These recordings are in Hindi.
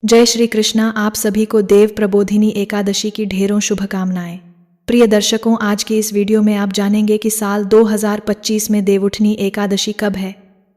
जय श्री कृष्णा। आप सभी को देव प्रबोधिनी एकादशी की ढेरों शुभकामनाएं। प्रिय दर्शकों, आज की इस वीडियो में आप जानेंगे कि साल 2025 में देवउठनी एकादशी कब है।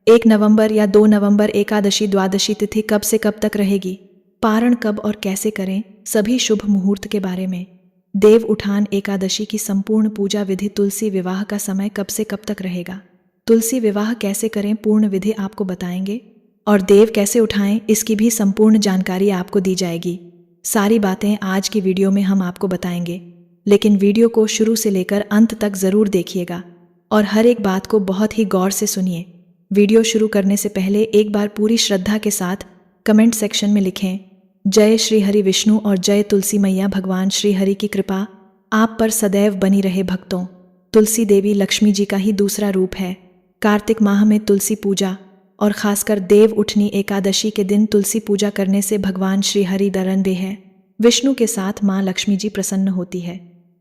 1 नवंबर या 2 नवंबर एकादशी द्वादशी तिथि कब से कब तक रहेगी, पारण कब और कैसे करें, सभी शुभ मुहूर्त के बारे में। देव उठान एकादशी की संपूर्ण पूजा विधि, तुलसी विवाह का समय कब से कब तक रहेगा, तुलसी विवाह कैसे करें, पूर्ण विधि आपको बताएंगे और देव कैसे उठाएं, इसकी भी संपूर्ण जानकारी आपको दी जाएगी। सारी बातें आज की वीडियो में हम आपको बताएंगे, लेकिन वीडियो को शुरू से लेकर अंत तक ज़रूर देखिएगा और हर एक बात को बहुत ही गौर से सुनिए। वीडियो शुरू करने से पहले एक बार पूरी श्रद्धा के साथ कमेंट सेक्शन में लिखें, जय श्री हरि विष्णु और जय तुलसी मैया। भगवान श्री हरि की कृपा आप पर सदैव बनी रहे। भक्तों, तुलसी देवी लक्ष्मी जी का ही दूसरा रूप है। कार्तिक माह में तुलसी पूजा और खासकर देव उठनी एकादशी के दिन तुलसी पूजा करने से भगवान श्री हरि डरते हैं। विष्णु के साथ मां लक्ष्मी जी प्रसन्न होती है।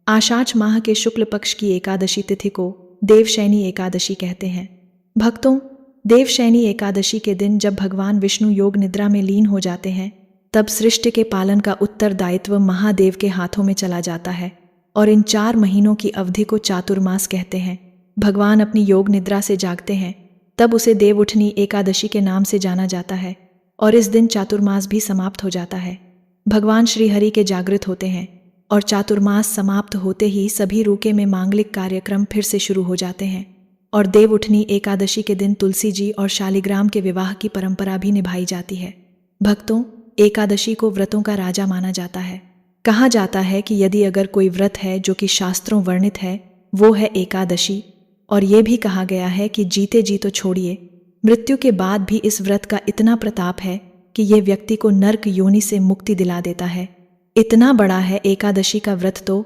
आषाढ़ माह के शुक्ल पक्ष की एकादशी तिथि को देवशयनी एकादशी कहते हैं। भक्तों, देवशयनी एकादशी के दिन जब भगवान विष्णु योग निद्रा में लीन हो जाते हैं, तब सृष्टि के पालन का उत्तरदायित्व महादेव के हाथों में चला जाता है और इन 4 महीनों की अवधि को चातुर्मास कहते हैं। भगवान अपनी योग निद्रा से जागते हैं, तब उसे देवउठनी एकादशी के नाम से जाना जाता है और इस दिन चातुर्मास भी समाप्त हो जाता है। भगवान श्री हरि के जागृत होते हैं और चातुर्मास समाप्त होते ही सभी रूके में मांगलिक कार्यक्रम फिर से शुरू हो जाते हैं और देवउठनी एकादशी के दिन तुलसी जी और शालिग्राम के विवाह की परंपरा भी निभाई जाती है। भक्तों, एकादशी को व्रतों का राजा माना जाता है। कहा जाता है कि यदि अगर कोई व्रत है जो कि शास्त्रों वर्णित है, वो है एकादशी। और ये भी कहा गया है कि जीते जी तो छोड़िए, मृत्यु के बाद भी इस व्रत का इतना प्रताप है कि ये व्यक्ति को नर्क योनि से मुक्ति दिला देता है। इतना बड़ा है एकादशी का व्रत। तो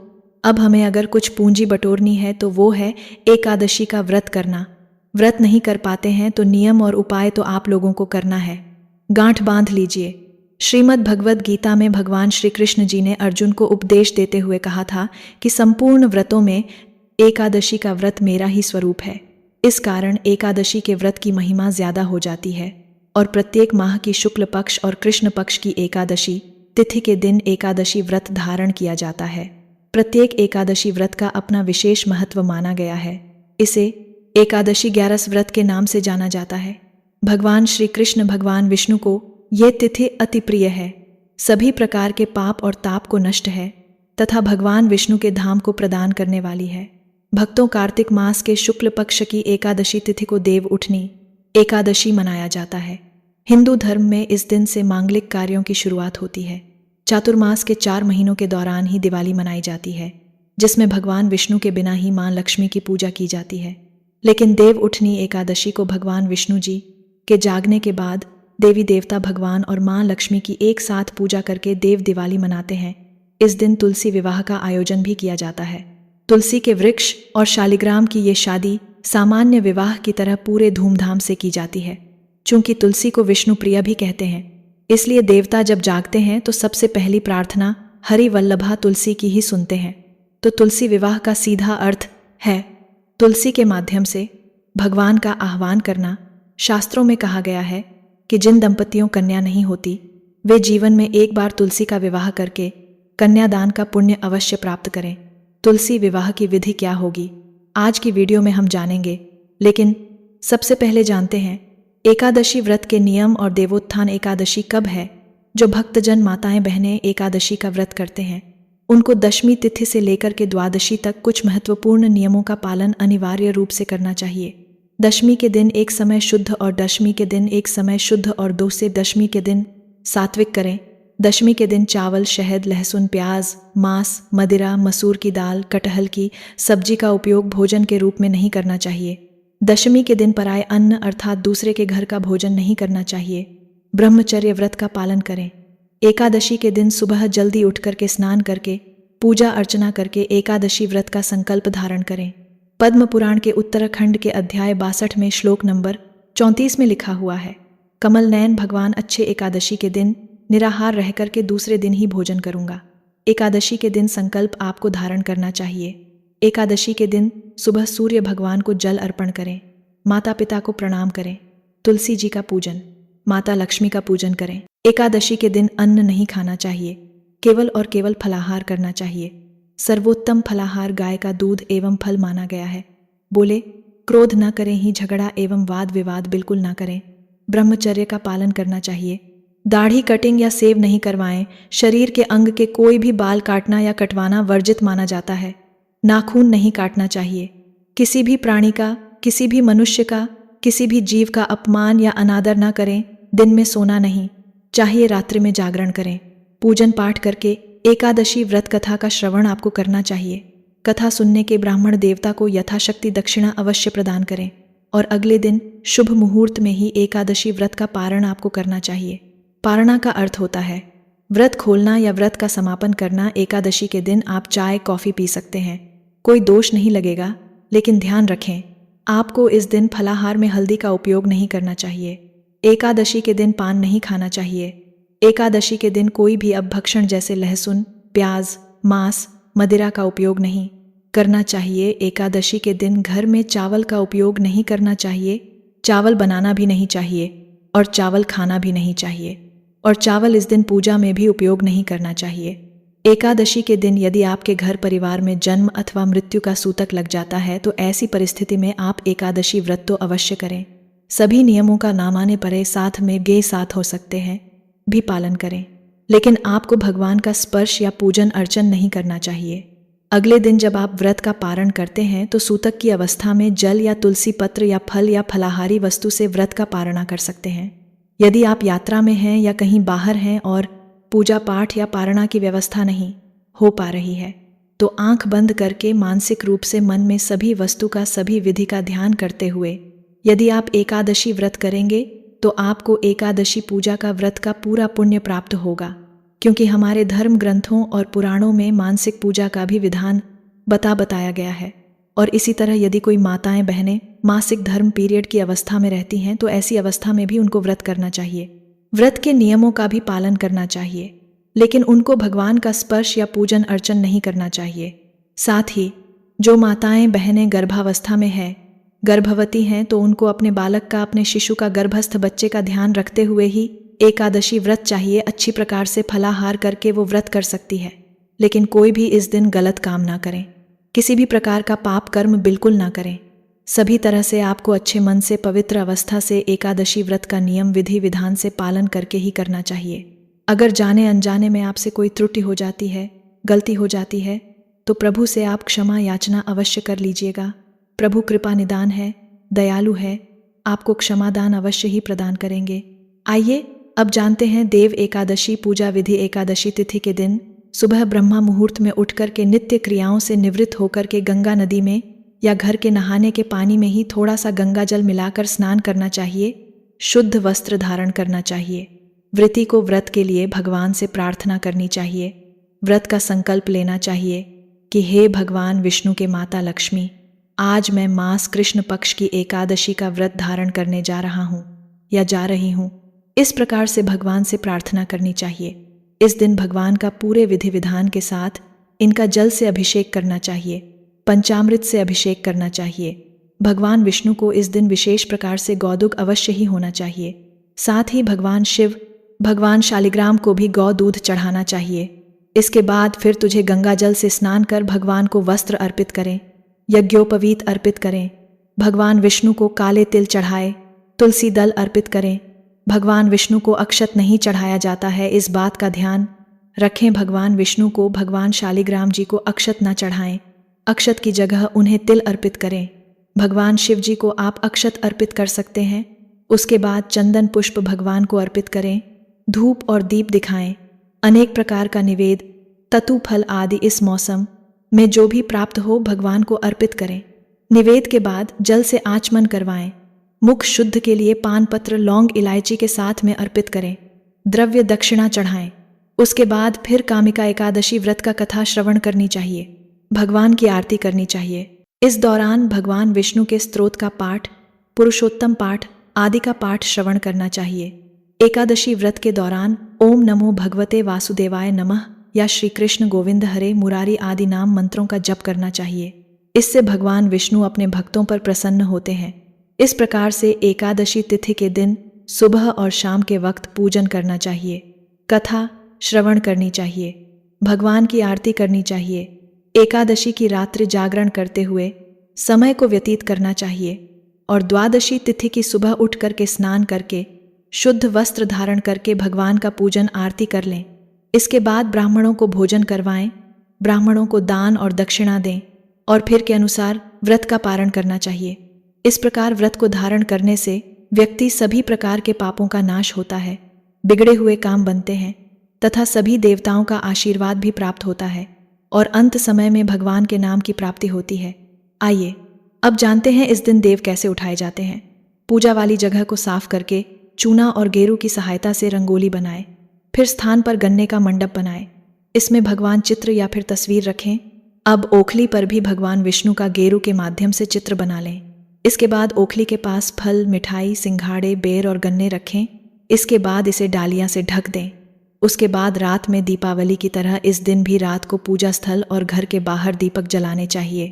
अब हमें अगर कुछ पूंजी बटोरनी है तो वो है एकादशी का व्रत करना। व्रत नहीं कर पाते हैं तो नियम और उपाय तो आप लोगों को करना है। गांठ बांध लीजिए। श्रीमद् भगवद गीता में भगवान श्री कृष्ण जी ने अर्जुन को उपदेश देते हुए कहा था कि संपूर्ण व्रतों में एकादशी का व्रत मेरा ही स्वरूप है। इस कारण एकादशी के व्रत की महिमा ज्यादा हो जाती है और प्रत्येक माह की शुक्ल पक्ष और कृष्ण पक्ष की एकादशी तिथि के दिन एकादशी व्रत धारण किया जाता है। प्रत्येक एकादशी व्रत का अपना विशेष महत्व माना गया है। इसे एकादशी 11 व्रत के नाम से जाना जाता है। भगवान श्री कृष्ण भगवान विष्णु को ये तिथि अति प्रिय है। सभी प्रकार के पाप और ताप को नष्ट है तथा भगवान विष्णु के धाम को प्रदान करने वाली है। भक्तों, कार्तिक मास के शुक्ल पक्ष की एकादशी तिथि को देव उठनी एकादशी मनाया जाता है। हिंदू धर्म में इस दिन से मांगलिक कार्यों की शुरुआत होती है। चातुर्मास के 4 महीनों के दौरान ही दिवाली मनाई जाती है, जिसमें भगवान विष्णु के बिना ही मां लक्ष्मी की पूजा की जाती है। लेकिन देव उठनी एकादशी को भगवान विष्णु जी के जागने के बाद देवी देवता भगवान और मां लक्ष्मी की एक साथ पूजा करके देव दिवाली मनाते हैं। इस दिन तुलसी विवाह का आयोजन भी किया जाता है। तुलसी के वृक्ष और शालिग्राम की ये शादी सामान्य विवाह की तरह पूरे धूमधाम से की जाती है। चूंकि तुलसी को विष्णु प्रिय भी कहते हैं, इसलिए देवता जब जागते हैं तो सबसे पहली प्रार्थना हरि वल्लभा तुलसी की ही सुनते हैं। तो तुलसी विवाह का सीधा अर्थ है तुलसी के माध्यम से भगवान का आह्वान करना। शास्त्रों में कहा गया है कि जिन दंपतियों कन्या नहीं होती, वे जीवन में एक बार तुलसी का विवाह करके कन्यादान का पुण्य अवश्य प्राप्त करें। तुलसी विवाह की विधि क्या होगी, आज की वीडियो में हम जानेंगे। लेकिन सबसे पहले जानते हैं एकादशी व्रत के नियम और देवोत्थान एकादशी कब है। जो भक्तजन माताएं बहनें एकादशी का व्रत करते हैं, उनको दशमी तिथि से लेकर के द्वादशी तक कुछ महत्वपूर्ण नियमों का पालन अनिवार्य रूप से करना चाहिए। दशमी के दिन एक समय शुद्ध और दशमी के दिन एक समय शुद्ध और 2 से दशमी के दिन सात्विक करें। दशमी के दिन चावल, शहद, लहसुन, प्याज, मांस, मदिरा, मसूर की दाल, कटहल की सब्जी का उपयोग भोजन के रूप में नहीं करना चाहिए। दशमी के दिन पराय अन्न अर्थात दूसरे के घर का भोजन नहीं करना चाहिए। ब्रह्मचर्य व्रत का पालन करें। एकादशी के दिन सुबह जल्दी उठ करके स्नान करके पूजा अर्चना करके एकादशी व्रत का संकल्प धारण करें। पद्म पुराण के उत्तराखंड के अध्याय 62 में श्लोक नंबर 34 में लिखा हुआ है, कमल नयन भगवान अच्छे एकादशी के दिन निराहार रह करके दूसरे दिन ही भोजन करूंगा। एकादशी के दिन संकल्प आपको धारण करना चाहिए। एकादशी के दिन सुबह सूर्य भगवान को जल अर्पण करें, माता पिता को प्रणाम करें, तुलसी जी का पूजन, माता लक्ष्मी का पूजन करें। एकादशी के दिन अन्न नहीं खाना चाहिए, केवल और केवल फलाहार करना चाहिए। सर्वोत्तम फलाहार गाय का दूध एवं फल माना गया है। बोले, क्रोध न करें ही झगड़ा एवं वाद विवाद बिल्कुल ना करें। ब्रह्मचर्य का पालन करना चाहिए। दाढ़ी कटिंग या सेव नहीं करवाएं। शरीर के अंग के कोई भी बाल काटना या कटवाना वर्जित माना जाता है। नाखून नहीं काटना चाहिए। किसी भी प्राणी का, किसी भी मनुष्य का, किसी भी जीव का अपमान या अनादर न करें। दिन में सोना नहीं चाहिए, रात्रि में जागरण करें। पूजन पाठ करके एकादशी व्रत कथा का श्रवण आपको करना चाहिए। कथा सुनने के ब्राह्मण देवता को यथाशक्ति दक्षिणा अवश्य प्रदान करें और अगले दिन शुभ मुहूर्त में ही एकादशी व्रत का पारण आपको करना चाहिए। पारणा का अर्थ होता है व्रत खोलना या व्रत का समापन करना। एकादशी के दिन आप चाय कॉफ़ी पी सकते हैं, कोई दोष नहीं लगेगा, लेकिन ध्यान रखें आपको इस दिन फलाहार में हल्दी का उपयोग नहीं करना चाहिए। एकादशी के दिन पान नहीं खाना चाहिए। एकादशी के दिन कोई भी अपभक्षण जैसे लहसुन, प्याज, मांस, मदिरा का उपयोग नहीं करना चाहिए। एकादशी के दिन घर में चावल का उपयोग नहीं करना चाहिए। चावल बनाना भी नहीं चाहिए और चावल खाना भी नहीं चाहिए, और चावल इस दिन पूजा में भी उपयोग नहीं करना चाहिए। एकादशी के दिन यदि आपके घर परिवार में जन्म अथवा मृत्यु का सूतक लग जाता है तो ऐसी परिस्थिति में आप एकादशी व्रत तो अवश्य करें। सभी नियमों का ना माने परे साथ में गे साथ हो सकते हैं भी पालन करें, लेकिन आपको भगवान का स्पर्श या पूजन अर्चन नहीं करना चाहिए। अगले दिन जब आप व्रत का पारण करते हैं तो सूतक की अवस्था में जल या तुलसी पत्र या फल या फलाहारी वस्तु से व्रत का पारणा कर सकते हैं। यदि आप यात्रा में हैं या कहीं बाहर हैं और पूजा पाठ या पारणा की व्यवस्था नहीं हो पा रही है तो आंख बंद करके मानसिक रूप से मन में सभी वस्तु का, सभी विधि का ध्यान करते हुए यदि आप एकादशी व्रत करेंगे तो आपको एकादशी पूजा का व्रत का पूरा पुण्य प्राप्त होगा, क्योंकि हमारे धर्म ग्रंथों और पुराणों में मानसिक पूजा का भी विधान बताया गया है। और इसी तरह यदि कोई माताएं बहनें मासिक धर्म पीरियड की अवस्था में रहती हैं तो ऐसी अवस्था में भी उनको व्रत करना चाहिए। व्रत के नियमों का भी पालन करना चाहिए, लेकिन उनको भगवान का स्पर्श या पूजन अर्चन नहीं करना चाहिए। साथ ही जो माताएं बहनें गर्भावस्था में है, गर्भवती हैं, तो उनको अपने बालक का, अपने शिशु का, गर्भस्थ बच्चे का ध्यान रखते हुए ही एकादशी व्रत चाहिए। अच्छी प्रकार से फलाहार करके वो व्रत कर सकती है, लेकिन कोई भी इस दिन गलत काम ना करें। किसी भी प्रकार का पाप कर्म बिल्कुल ना करें। सभी तरह से आपको अच्छे मन से, पवित्र अवस्था से एकादशी व्रत का नियम विधि विधान से पालन करके ही करना चाहिए। अगर जाने अनजाने में आपसे कोई त्रुटि हो जाती है, गलती हो जाती है, तो प्रभु से आप क्षमा याचना अवश्य कर लीजिएगा। प्रभु कृपा निदान है, दयालु है, आपको क्षमादान अवश्य ही प्रदान करेंगे। आइए अब जानते हैं देव एकादशी पूजा विधि। एकादशी तिथि के दिन सुबह ब्रह्मा मुहूर्त में उठकर के नित्य क्रियाओं से निवृत्त होकर के गंगा नदी में या घर के नहाने के पानी में ही थोड़ा सा गंगा जल मिलाकर स्नान करना चाहिए। शुद्ध वस्त्र धारण करना चाहिए। व्रती को व्रत के लिए भगवान से प्रार्थना करनी चाहिए। व्रत का संकल्प लेना चाहिए कि हे भगवान विष्णु के माता लक्ष्मी, आज मैं मास कृष्ण पक्ष की एकादशी का व्रत धारण करने जा रहा हूँ या जा रही हूँ। इस प्रकार से भगवान से प्रार्थना करनी चाहिए। इस दिन भगवान का पूरे विधि विधान के साथ इनका जल से अभिषेक करना चाहिए, पंचामृत से अभिषेक करना चाहिए। भगवान विष्णु को इस दिन विशेष प्रकार से गौदुग्ध अवश्य ही होना चाहिए। साथ ही भगवान शिव, भगवान शालिग्राम को भी गौ दूध चढ़ाना चाहिए। इसके बाद फिर तुझे गंगा जल से स्नान कर भगवान को वस्त्र अर्पित करें, यज्ञोपवीत अर्पित करें। भगवान विष्णु को काले तिल चढ़ाए, तुलसी दल अर्पित करें। भगवान विष्णु को अक्षत नहीं चढ़ाया जाता है, इस बात का ध्यान रखें। भगवान विष्णु को, भगवान शालिग्राम जी को अक्षत न चढ़ाएं। अक्षत की जगह उन्हें तिल अर्पित करें। भगवान शिव जी को आप अक्षत अर्पित कर सकते हैं। उसके बाद चंदन पुष्प भगवान को अर्पित करें। धूप और दीप दिखाएं। अनेक प्रकार का निवेद, ततु फल आदि इस मौसम में जो भी प्राप्त हो भगवान को अर्पित करें। निवेद के बाद जल से आचमन करवाएं। मुख शुद्ध के लिए पान पत्र, लौंग, इलायची के साथ में अर्पित करें। द्रव्य दक्षिणा चढ़ाएं। उसके बाद फिर कामिका एकादशी व्रत का कथा श्रवण करनी चाहिए। भगवान की आरती करनी चाहिए। इस दौरान भगवान विष्णु के स्तोत्र का पाठ, पुरुषोत्तम पाठ आदि का पाठ श्रवण करना चाहिए। एकादशी व्रत के दौरान ओम नमो भगवते वासुदेवाय नमः या श्री कृष्ण गोविंद हरे मुरारी आदि नाम मंत्रों का जप करना चाहिए। इससे भगवान विष्णु अपने भक्तों पर प्रसन्न होते हैं। इस प्रकार से एकादशी तिथि के दिन सुबह और शाम के वक्त पूजन करना चाहिए, कथा श्रवण करनी चाहिए, भगवान की आरती करनी चाहिए, एकादशी की रात्रि जागरण करते हुए समय को व्यतीत करना चाहिए और द्वादशी तिथि की सुबह उठ करके स्नान करके शुद्ध वस्त्र धारण करके भगवान का पूजन आरती कर लें। इसके बाद ब्राह्मणों को भोजन करवाएं, ब्राह्मणों को दान और दक्षिणा दें और फिर के अनुसार व्रत का पारण करना चाहिए। इस प्रकार व्रत को धारण करने से व्यक्ति सभी प्रकार के पापों का नाश होता है, बिगड़े हुए काम बनते हैं तथा सभी देवताओं का आशीर्वाद भी प्राप्त होता है और अंत समय में भगवान के नाम की प्राप्ति होती है। आइए अब जानते हैं इस दिन देव कैसे उठाए जाते हैं। पूजा वाली जगह को साफ करके चूना और गेरू की सहायता से रंगोली बनाएं, फिर स्थान पर गन्ने का मंडप बनाएं, इसमें भगवान चित्र या फिर तस्वीर रखें। अब ओखली पर भी भगवान विष्णु का गेरू के माध्यम से चित्र बना लें। इसके बाद ओखली के पास फल, मिठाई, सिंघाड़े, बेर और गन्ने रखें। इसके बाद इसे डालियां से ढक दें। उसके बाद रात में दीपावली की तरह इस दिन भी रात को पूजा स्थल और घर के बाहर दीपक जलाने चाहिए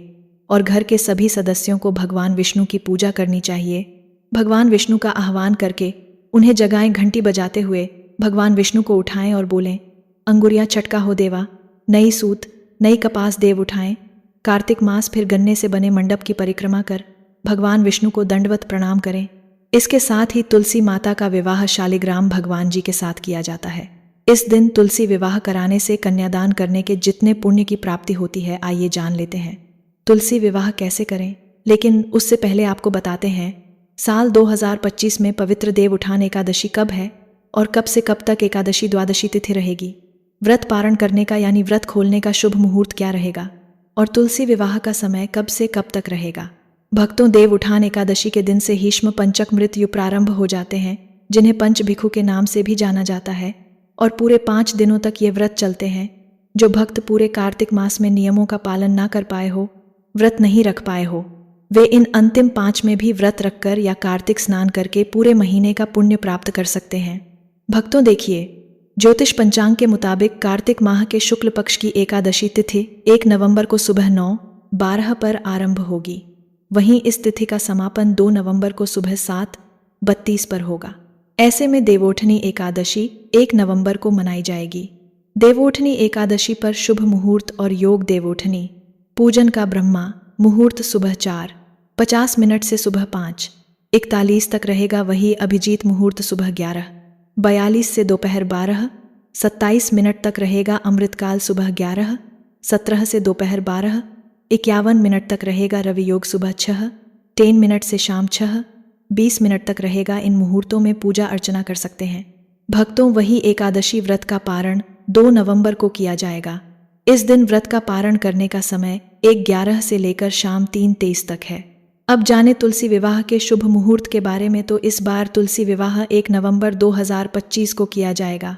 और घर के सभी सदस्यों को भगवान विष्णु की पूजा करनी चाहिए। भगवान विष्णु का आह्वान करके उन्हें जगाएं, घंटी बजाते हुए भगवान विष्णु को उठाएं और बोलें, अंगुरियां छटका हो देवा, नई सूत नई कपास देव उठाएं। कार्तिक मास फिर गन्ने से बने मंडप की परिक्रमा कर भगवान विष्णु को दंडवत प्रणाम करें। इसके साथ ही तुलसी माता का विवाह शालिग्राम भगवान जी के साथ किया जाता है। इस दिन तुलसी विवाह कराने से कन्यादान करने के जितने पुण्य की प्राप्ति होती है, आइए जान लेते हैं तुलसी विवाह कैसे करें। लेकिन उससे पहले आपको बताते हैं साल 2025 में पवित्र देव उठान एकादशी कब है और कब से कब तक एकादशी द्वादशी तिथि रहेगी। व्रत पारण करने का यानी व्रत खोलने का शुभ मुहूर्त क्या रहेगा और तुलसी विवाह का समय कब से कब तक रहेगा। भक्तों, देव उठान एकादशी के दिन से हीष्म पंचक मृत्यु प्रारंभ हो जाते हैं, जिन्हें पंच भिखु के नाम से भी जाना जाता है और पूरे 5 दिनों तक ये व्रत चलते हैं। जो भक्त पूरे कार्तिक मास में नियमों का पालन ना कर पाए हो, व्रत नहीं रख पाए हो, वे इन अंतिम 5 में भी व्रत रखकर या कार्तिक स्नान करके पूरे महीने का पुण्य प्राप्त कर सकते हैं। भक्तों देखिए, ज्योतिष पंचांग के मुताबिक कार्तिक माह के शुक्ल पक्ष की एकादशी तिथि 1 नवंबर को सुबह 9:12 पर आरंभ होगी। वहीं इस तिथि का समापन 2 नवंबर को सुबह 7:32 पर होगा। ऐसे में देवोठनी एकादशी 1 नवंबर को मनाई जाएगी। देवोठनी एकादशी पर शुभ मुहूर्त और योग। देवोठनी पूजन का ब्रह्मा मुहूर्त सुबह 4:50 से सुबह 5:41 तक रहेगा। वही अभिजीत मुहूर्त सुबह 11:42 से दोपहर 12:27 तक रहेगा। अमृतकाल सुबह 11:17 से दोपहर 12:51 तक रहेगा। रवि योग सुबह 6:10 से शाम 6:20 तक रहेगा। इन मुहूर्तों में पूजा अर्चना कर सकते हैं। भक्तों, वही एकादशी व्रत का पारण 2 नवंबर को किया जाएगा। इस दिन व्रत का पारण करने का समय 1:11 से लेकर शाम 3:23 तक है। अब जाने तुलसी विवाह के शुभ मुहूर्त के बारे में। तो इस बार तुलसी विवाह 1 नवंबर 2025 को किया जाएगा।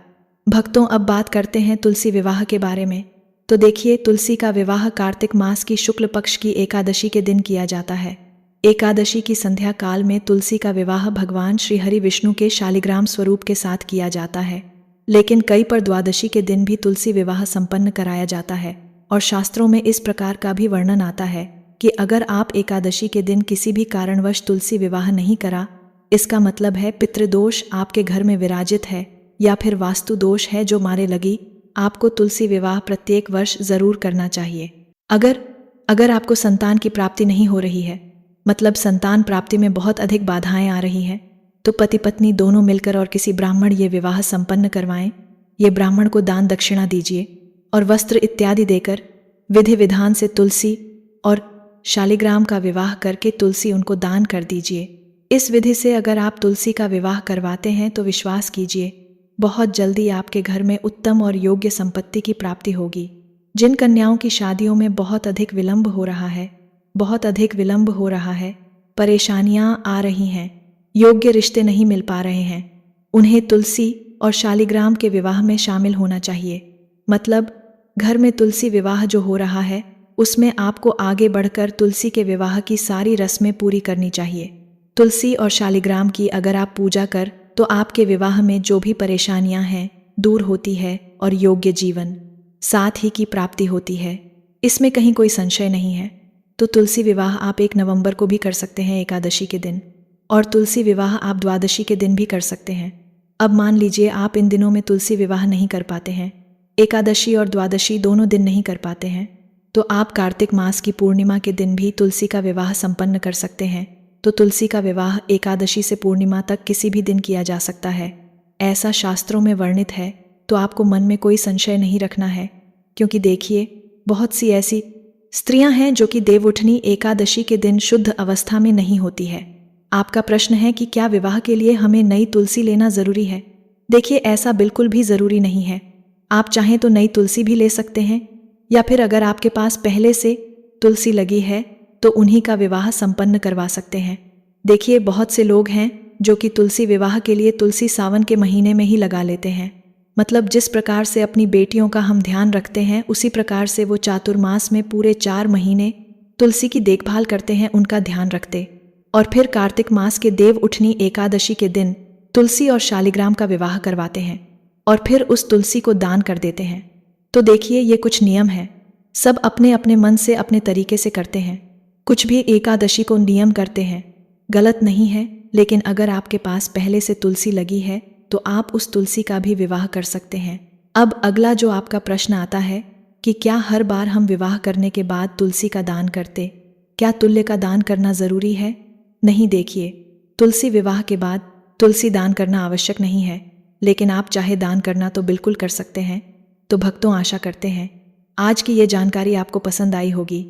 भक्तों, अब बात करते हैं तुलसी विवाह के बारे में। तो देखिए, तुलसी का विवाह कार्तिक मास की शुक्ल पक्ष की एकादशी के दिन किया जाता है। एकादशी की संध्या काल में तुलसी का विवाह भगवान श्री हरि विष्णु के शालिग्राम स्वरूप के साथ किया जाता है। लेकिन कई पर द्वादशी के दिन भी तुलसी विवाह संपन्न कराया जाता है और शास्त्रों में इस प्रकार का भी वर्णन आता है कि अगर आप एकादशी के दिन किसी भी कारणवश तुलसी विवाह नहीं करा, इसका मतलब है पितृदोष आपके घर में विराजित है या फिर वास्तु दोष है जो मारे लगी। आपको तुलसी विवाह प्रत्येक वर्ष जरूर करना चाहिए। अगर आपको संतान की प्राप्ति नहीं हो रही है, मतलब संतान प्राप्ति में बहुत अधिक बाधाएं आ रही हैं, तो पति पत्नी दोनों मिलकर और किसी ब्राह्मण ये विवाह संपन्न करवाएं। ये ब्राह्मण को दान दक्षिणा दीजिए और वस्त्र इत्यादि देकर विधि विधान से तुलसी और शालिग्राम का विवाह करके तुलसी उनको दान कर दीजिए। इस विधि से अगर आप तुलसी का विवाह करवाते हैं तो विश्वास कीजिए बहुत जल्दी आपके घर में उत्तम और योग्य संपत्ति की प्राप्ति होगी। जिन कन्याओं की शादियों में बहुत अधिक विलंब हो रहा है, परेशानियां आ रही हैं, योग्य रिश्ते नहीं मिल पा रहे हैं, उन्हें तुलसी और शालिग्राम के विवाह में शामिल होना चाहिए। मतलब घर में तुलसी विवाह जो हो रहा है उसमें आपको आगे बढ़कर तुलसी के विवाह की सारी रस्में पूरी करनी चाहिए। तुलसी और शालिग्राम की अगर आप पूजा कर तो आपके विवाह में जो भी परेशानियां हैं दूर होती है और योग्य जीवन साथ ही की प्राप्ति होती है, इसमें कहीं कोई संशय नहीं है। तो तुलसी विवाह आप 1 नवंबर को भी कर सकते हैं एकादशी के दिन। और तुलसी विवाह आप द्वादशी के दिन भी कर सकते हैं। अब मान लीजिए आप इन दिनों में तुलसी विवाह नहीं कर पाते हैं, एकादशी और द्वादशी दोनों दिन नहीं कर पाते हैं, तो आप कार्तिक मास की पूर्णिमा के दिन भी तुलसी का विवाह संपन्न कर सकते हैं। तो तुलसी का विवाह एकादशी से पूर्णिमा तक किसी भी दिन किया जा सकता है, ऐसा शास्त्रों में वर्णित है। तो आपको मन में कोई संशय नहीं रखना है, क्योंकि देखिए बहुत सी ऐसी स्त्रियां हैं जो कि देवउठनी एकादशी के दिन शुद्ध अवस्था में नहीं होती है। आपका प्रश्न है कि क्या विवाह के लिए हमें नई तुलसी लेना जरूरी है? देखिए ऐसा बिल्कुल भी जरूरी नहीं है। आप चाहें तो नई तुलसी भी ले सकते हैं, या फिर अगर आपके पास पहले से तुलसी लगी है तो उन्हीं का विवाह संपन्न करवा सकते हैं। देखिए बहुत से लोग हैं जो कि तुलसी विवाह के लिए तुलसी सावन के महीने में ही लगा लेते हैं। मतलब जिस प्रकार से अपनी बेटियों का हम ध्यान रखते हैं, उसी प्रकार से वो चातुर्मास में पूरे 4 महीने तुलसी की देखभाल करते हैं, उनका ध्यान रखते, और फिर कार्तिक मास के देव उठनी एकादशी के दिन तुलसी और शालिग्राम का विवाह करवाते हैं और फिर उस तुलसी को दान कर देते हैं। तो देखिए ये कुछ नियम है, सब अपने अपने मन से अपने तरीके से करते हैं। कुछ भी एकादशी को नियम करते हैं, गलत नहीं है, लेकिन अगर आपके पास पहले से तुलसी लगी है तो आप उस तुलसी का भी विवाह कर सकते हैं। अब अगला जो आपका प्रश्न आता है कि क्या हर बार हम विवाह करने के बाद तुलसी का दान करते, क्या तुल्य का दान करना जरूरी है? नहीं, देखिए तुलसी विवाह के बाद तुलसी दान करना आवश्यक नहीं है, लेकिन आप चाहे दान करना तो बिल्कुल कर सकते हैं। तो भक्तों, आशा करते हैं आज की ये जानकारी आपको पसंद आई होगी।